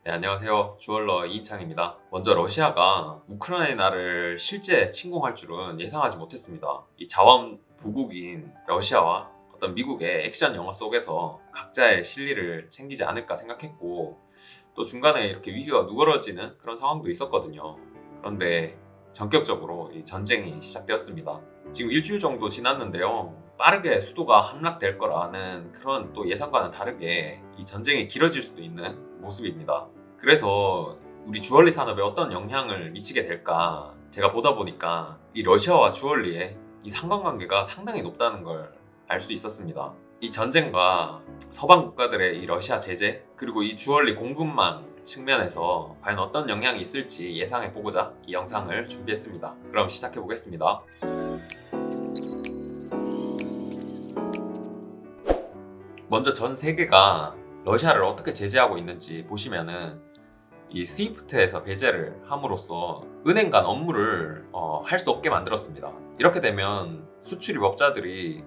네, 안녕하세요. 주얼러 이인창입니다. 먼저 러시아가 우크라이나를 실제 침공할 줄은 예상하지 못했습니다. 이 자원 부국인 러시아와 어떤 미국의 액션 영화 속에서 각자의 실리를 챙기지 않을까 생각했고, 또 중간에 이렇게 위기가 누그러지는 그런 상황도 있었거든요. 그런데 전격적으로 이 전쟁이 시작되었습니다. 지금 일주일 정도 지났는데요. 빠르게 수도가 함락될 거라는 그런 또 예상과는 다르게 이 전쟁이 길어질 수도 있는 모습입니다. 그래서 우리 주얼리 산업에 어떤 영향을 미치게 될까 제가 보다 보니까 이 러시아와 주얼리의 이 상관관계가 상당히 높다는 걸 알 수 있었습니다. 이 전쟁과 서방 국가들의 이 러시아 제재 그리고 이 주얼리 공급망 측면에서 과연 어떤 영향이 있을지 예상해 보고자 이 영상을 준비했습니다. 그럼 시작해 보겠습니다. 먼저 전 세계가 러시아를 어떻게 제재하고 있는지 보시면은 이 스위프트에서 배제를 함으로써 은행 간 업무를 할 수 없게 만들었습니다. 이렇게 되면 수출입업자들이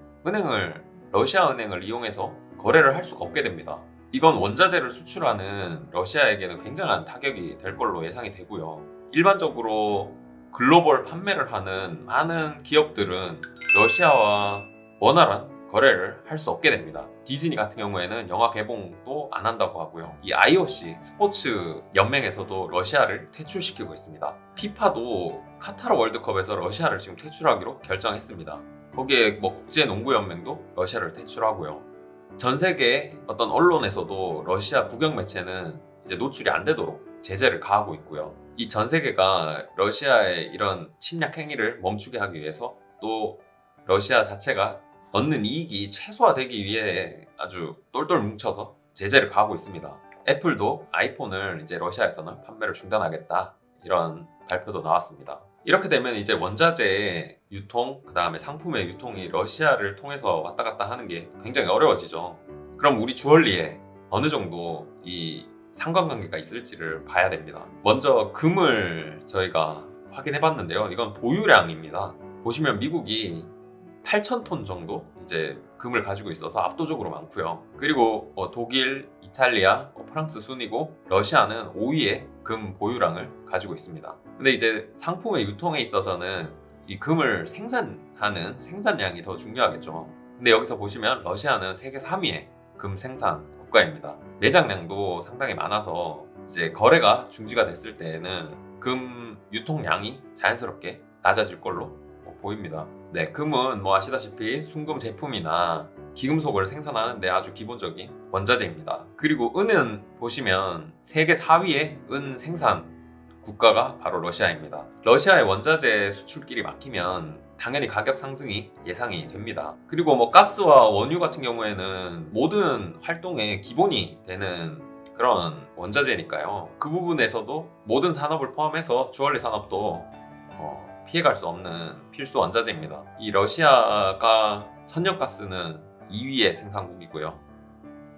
러시아 은행을 이용해서 거래를 할 수가 없게 됩니다. 이건 원자재를 수출하는 러시아에게는 굉장한 타격이 될 걸로 예상이 되고요. 일반적으로 글로벌 판매를 하는 많은 기업들은 러시아와 원활한 거래를 할 수 없게 됩니다. 디즈니 같은 경우에는 영화 개봉도 안 한다고 하고요. 이 IOC 스포츠 연맹에서도 러시아를 퇴출시키고 있습니다. 피파도 카타르 월드컵에서 러시아를 지금 퇴출하기로 결정했습니다. 거기에 국제농구연맹도 러시아를 퇴출하고요. 전 세계 어떤 언론에서도 러시아 국영 매체는 이제 노출이 안 되도록 제재를 가하고 있고요. 이 전 세계가 러시아의 이런 침략 행위를 멈추게 하기 위해서 또 러시아 자체가 얻는 이익이 최소화되기 위해 아주 똘똘 뭉쳐서 제재를 가하고 있습니다. 애플도 아이폰을 이제 러시아에서는 판매를 중단하겠다 이런 발표도 나왔습니다. 이렇게 되면 이제 원자재의 유통, 그 다음에 상품의 유통이 러시아를 통해서 왔다 갔다 하는 게 굉장히 어려워지죠. 그럼 우리 주얼리에 어느 정도 이 상관관계가 있을지를 봐야 됩니다. 먼저 금을 저희가 확인해 봤는데요. 이건 보유량입니다. 보시면 미국이 8,000톤 정도 이제 금을 가지고 있어서 압도적으로 많고요. 그리고 독일, 이탈리아, 프랑스 순이고 러시아는 5위의 금 보유량을 가지고 있습니다. 근데 이제 상품의 유통에 있어서는 이 금을 생산하는 생산량이 더 중요하겠죠. 근데 여기서 보시면 러시아는 세계 3위의 금 생산 국가입니다. 매장량도 상당히 많아서 이제 거래가 중지가 됐을 때에는 금 유통량이 자연스럽게 낮아질 걸로 보입니다. 네, 금은 아시다시피 순금 제품이나 기금속을 생산하는데 아주 기본적인 원자재입니다. 그리고 은은 보시면 세계 4위의 은 생산 국가가 바로 러시아입니다. 러시아의 원자재 수출길이 막히면 당연히 가격 상승이 예상이 됩니다. 그리고 가스와 원유 같은 경우에는 모든 활동의 기본이 되는 그런 원자재니까요. 그 부분에서도 모든 산업을 포함해서 주얼리 산업도 피해갈 수 없는 필수 원자재입니다. 이 러시아가 천연가스는 2위의 생산국이고요.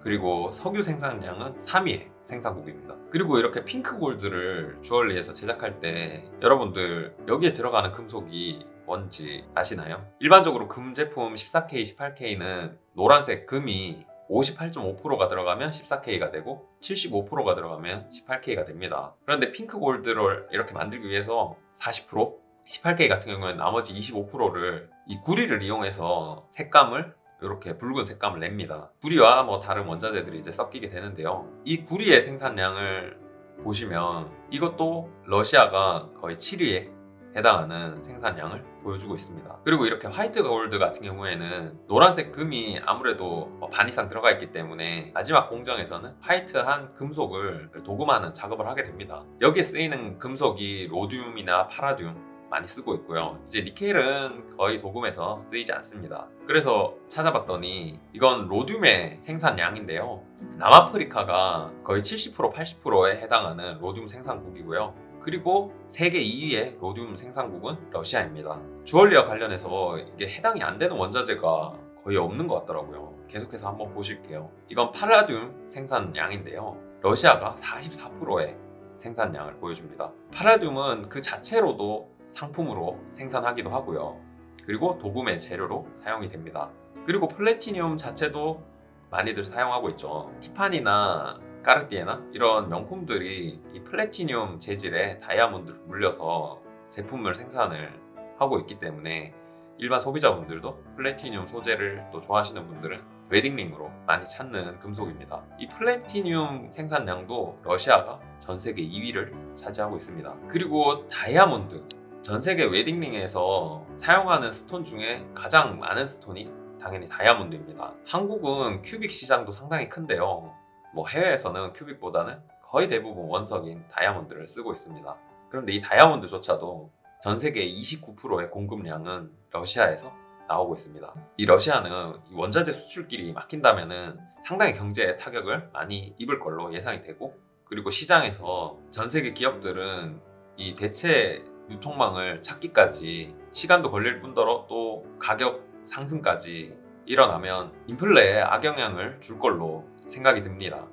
그리고 석유 생산량은 3위의 생산국입니다. 그리고 이렇게 핑크골드를 주얼리에서 제작할 때 여러분들 여기에 들어가는 금속이 뭔지 아시나요? 일반적으로 금 제품 14K, 18K는 노란색 금이 58.5%가 들어가면 14K가 되고 75%가 들어가면 18K가 됩니다. 그런데 핑크골드를 이렇게 만들기 위해서 40%, 18K 같은 경우는 나머지 25%를 이 구리를 이용해서 색감을 이렇게 붉은 색감을 냅니다. 구리와 다른 원자재들이 이제 섞이게 되는데요. 이 구리의 생산량을 보시면 이것도 러시아가 거의 7위에 해당하는 생산량을 보여주고 있습니다. 그리고 이렇게 화이트 골드 같은 경우에는 노란색 금이 아무래도 반 이상 들어가 있기 때문에 마지막 공정에서는 화이트한 금속을 도금하는 작업을 하게 됩니다. 여기에 쓰이는 금속이 로듐이나 파라듐 많이 쓰고 있고요. 이제 니켈은 거의 도금에서 쓰이지 않습니다. 그래서 찾아봤더니 이건 로듐의 생산량인데요. 남아프리카가 거의 70% 80%에 해당하는 로듐 생산국이고요. 그리고 세계 2위의 로듐 생산국은 러시아입니다. 주얼리와 관련해서 이게 해당이 안 되는 원자재가 거의 없는 것 같더라고요. 계속해서 한번 보실게요. 이건 파라듐 생산량인데요. 러시아가 44%의 생산량을 보여줍니다. 파라듐은 그 자체로도 상품으로 생산하기도 하고요. 그리고 도금의 재료로 사용이 됩니다. 그리고 플래티늄 자체도 많이들 사용하고 있죠. 티파니나 까르띠에나 이런 명품들이 이 플래티늄 재질의 다이아몬드를 물려서 제품을 생산을 하고 있기 때문에 일반 소비자분들도 플래티늄 소재를 또 좋아하시는 분들은 웨딩링으로 많이 찾는 금속입니다. 이 플래티늄 생산량도 러시아가 전 세계 2위를 차지하고 있습니다. 그리고 다이아몬드, 전 세계 웨딩링에서 사용하는 스톤 중에 가장 많은 스톤이 당연히 다이아몬드입니다. 한국은 큐빅 시장도 상당히 큰데요. 뭐 해외에서는 큐빅보다는 거의 대부분 원석인 다이아몬드를 쓰고 있습니다. 그런데 이 다이아몬드조차도 전 세계 29%의 공급량은 러시아에서 나오고 있습니다. 이 러시아는 이 원자재 수출길이 막힌다면은 상당히 경제에 타격을 많이 입을 걸로 예상이 되고, 그리고 시장에서 전 세계 기업들은 이 대체 유통망을 찾기까지 시간도 걸릴 뿐더러 또 가격 상승까지 일어나면 인플레에 악영향을 줄 걸로 생각이 듭니다.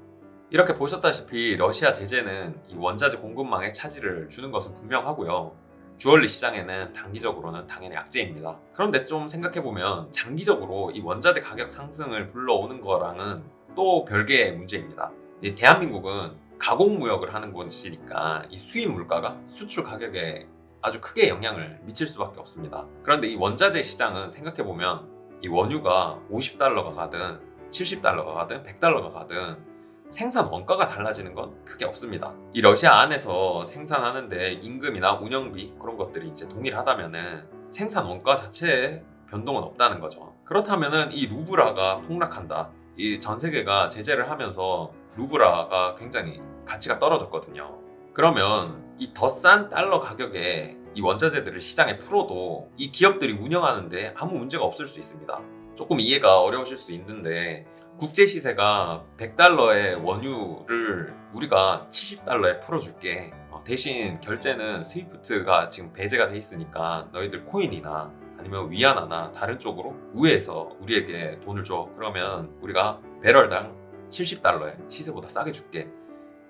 이렇게 보셨다시피 러시아 제재는 이 원자재 공급망에 차질을 주는 것은 분명하고요. 주얼리 시장에는 단기적으로는 당연히 악재입니다. 그런데 좀 생각해보면 장기적으로 이 원자재 가격 상승을 불러오는 거랑은 또 별개의 문제입니다. 이 대한민국은 가공무역을 하는 곳이니까 이 수입 물가가 수출 가격에 아주 크게 영향을 미칠 수밖에 없습니다. 그런데 이 원자재 시장은 생각해보면 이 원유가 50달러가 가든 70달러가 가든 100달러가 가든 생산 원가가 달라지는 건 크게 없습니다. 이 러시아 안에서 생산하는데 임금이나 운영비 그런 것들이 이제 동일하다면은 생산 원가 자체에 변동은 없다는 거죠. 그렇다면은 이 루브라가 폭락한다. 이 전 세계가 제재를 하면서 루브라가 굉장히 가치가 떨어졌거든요. 그러면 이 더 싼 달러 가격에 이 원자재들을 시장에 풀어도 이 기업들이 운영하는데 아무 문제가 없을 수 있습니다. 조금 이해가 어려우실 수 있는데 국제 시세가 100달러의 원유를 우리가 70달러에 풀어줄게. 대신 결제는 스위프트가 지금 배제가 돼 있으니까 너희들 코인이나 아니면 위안화나 다른 쪽으로 우회해서 우리에게 돈을 줘. 그러면 우리가 배럴당 70달러에 시세보다 싸게 줄게.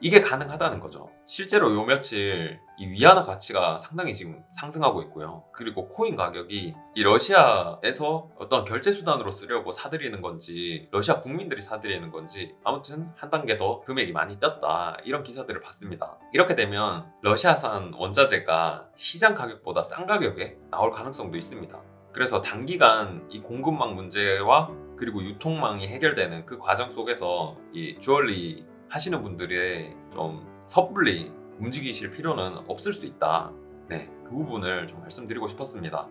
이게 가능하다는 거죠. 실제로 요 며칠 이 위안화 가치가 상당히 지금 상승하고 있고요. 그리고 코인 가격이 이 러시아에서 어떤 결제 수단으로 쓰려고 사들이는 건지 러시아 국민들이 사들이는 건지 아무튼 한 단계 더 금액이 많이 떴다, 이런 기사들을 봤습니다. 이렇게 되면 러시아산 원자재가 시장 가격보다 싼 가격에 나올 가능성도 있습니다. 그래서 단기간 이 공급망 문제와 그리고 유통망이 해결되는 그 과정 속에서 이 주얼리 하시는 분들의 좀 섣불리 움직이실 필요는 없을 수 있다. 네, 그 부분을 좀 말씀드리고 싶었습니다.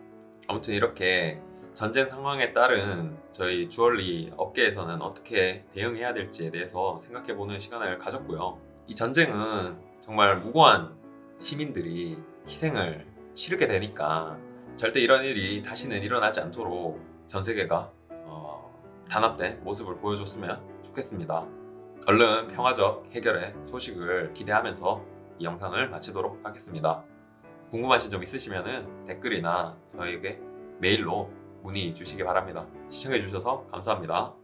아무튼 이렇게 전쟁 상황에 따른 저희 주얼리 업계에서는 어떻게 대응해야 될지에 대해서 생각해보는 시간을 가졌고요. 이 전쟁은 정말 무고한 시민들이 희생을 치르게 되니까 절대 이런 일이 다시는 일어나지 않도록 전 세계가 단합된 모습을 보여줬으면 좋겠습니다. 얼른 평화적 해결의 소식을 기대하면서 이 영상을 마치도록 하겠습니다. 궁금하신 점 있으시면 댓글이나 저에게 메일로 문의 주시기 바랍니다. 시청해주셔서 감사합니다.